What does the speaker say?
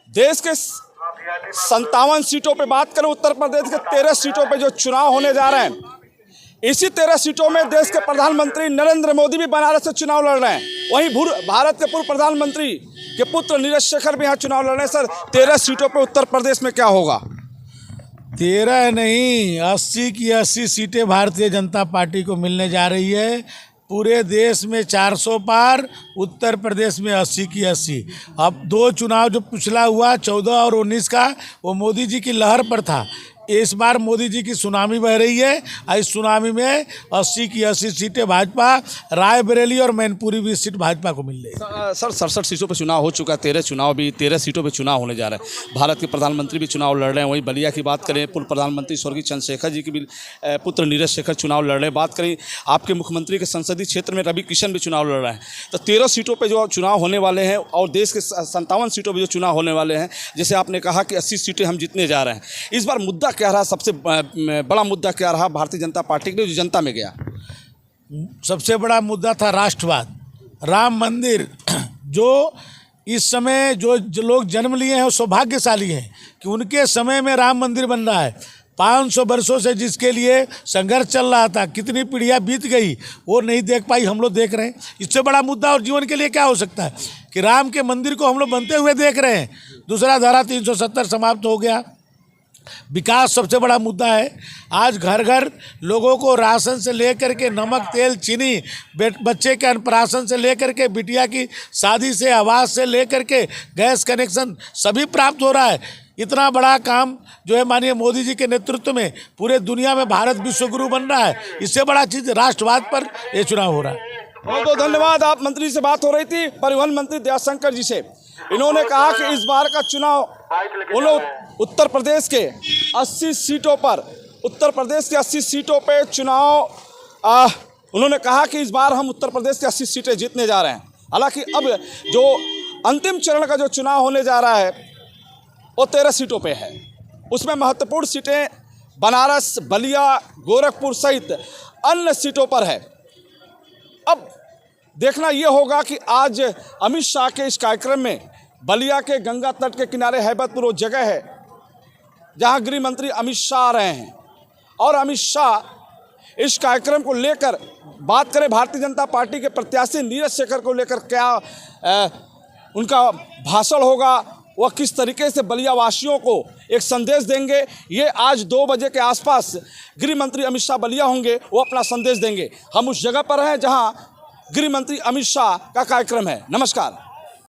देश के 57 सीटों पे बात करें, उत्तर प्रदेश के 13 सीटों पे जो चुनाव होने जा रहे हैं, इसी 13 सीटों में देश के प्रधानमंत्री नरेंद्र मोदी भी बनारस से चुनाव लड़ रहे हैं। वहीं भारत के पूर्व प्रधानमंत्री के पुत्र नीरज शेखर भी यहाँ चुनाव लड़ रहे हैं। सर, 13 सीटों पे उत्तर प्रदेश में क्या होगा? 13 नहीं, 80 की 80 सीटें भारतीय जनता पार्टी को मिलने जा रही है। पूरे देश में 400 पार, उत्तर प्रदेश में 80 की 80। अब 2 चुनाव जो पिछला हुआ 14 और 19 का, वो मोदी जी की लहर पर था। इस बार मोदी जी की सुनामी बह रही है। इस सुनामी में 80 की 80 सीटें भाजपा, रायबरेली और मैनपुरी भी सीट भाजपा को मिल रही है। सर, 67 सीटों पे चुनाव हो चुका है, 13 सीटों पे चुनाव होने जा रहे हैं। भारत के प्रधानमंत्री भी चुनाव लड़ रहे हैं। वहीं बलिया की बात करें, पूर्व प्रधानमंत्री स्वर्गीय चंद्रशेखर जी की भी पुत्र नीरज शेखर चुनाव लड़ रहे हैं। बात करें आपके मुख्यमंत्री के संसदीय क्षेत्र में रवि किशन भी चुनाव लड़ रहे हैं। तो 13 सीटों पर जो चुनाव होने वाले हैं और देश के 57 सीटों पर जो चुनाव होने वाले हैं, जैसे आपने कहा कि 80 सीटें हम जीतने जा रहे हैं, इस बार मुद्दा क्या रहा? सबसे बड़ा मुद्दा क्या रहा भारतीय जनता पार्टी के लिए जो जनता में गया? सबसे बड़ा मुद्दा था राष्ट्रवाद, राम मंदिर। जो इस समय जो लोग जन्म लिए हैं वो सौभाग्यशाली हैं कि उनके समय में राम मंदिर बन रहा है। 500 वर्षों से जिसके लिए संघर्ष चल रहा था, कितनी पीढ़ियाँ बीत गई, वो नहीं देख पाई, हम लोग देख रहे हैं। इससे बड़ा मुद्दा और जीवन के लिए क्या हो सकता है कि राम के मंदिर को हम लोग बनते हुए देख रहे हैं। दूसरा, धारा 370 समाप्त हो गया। विकास सबसे बड़ा मुद्दा है। आज घर घर लोगों को राशन से लेकर के नमक, तेल, चीनी, बच्चे के अन्नप्राशन से लेकर के बिटिया की शादी से, आवास से लेकर के गैस कनेक्शन सभी प्राप्त हो रहा है। इतना बड़ा काम जो है माननीय मोदी जी के नेतृत्व में पूरे दुनिया में भारत विश्वगुरु बन रहा है। इससे बड़ा चीज़ राष्ट्रवाद पर ये चुनाव हो रहा है। बहुत बहुत धन्यवाद। आप मंत्री से बात हो रही थी, परिवहन मंत्री दयाशंकर जी से। इन्होंने कहा कि इस बार का चुनाव वो लोग उत्तर प्रदेश के 80 सीटों पर, उत्तर प्रदेश के 80 सीटों पे चुनाव, उन्होंने कहा कि इस बार हम उत्तर प्रदेश की 80 सीटें जीतने जा रहे हैं। हालांकि अब जो अंतिम चरण का जो चुनाव होने जा रहा है वो 13 सीटों पे है। उसमें महत्वपूर्ण सीटें बनारस, बलिया, गोरखपुर सहित अन्य सीटों पर है। अब देखना ये होगा कि आज अमित शाह के इस कार्यक्रम में बलिया के गंगा तट के किनारे हैबतपुर वो जगह है जहां गृह मंत्री अमित शाह आ रहे हैं, और अमित शाह इस कार्यक्रम को लेकर बात करें, भारतीय जनता पार्टी के प्रत्याशी नीरज शेखर को लेकर क्या उनका भाषण होगा, वह किस तरीके से बलिया वासियों को एक संदेश देंगे, ये आज 2 बजे के आसपास गृह मंत्री अमित शाह बलिया होंगे, वो अपना संदेश देंगे। हम उस जगह पर हैं जहां गृह मंत्री अमित शाह का कार्यक्रम है। नमस्कार।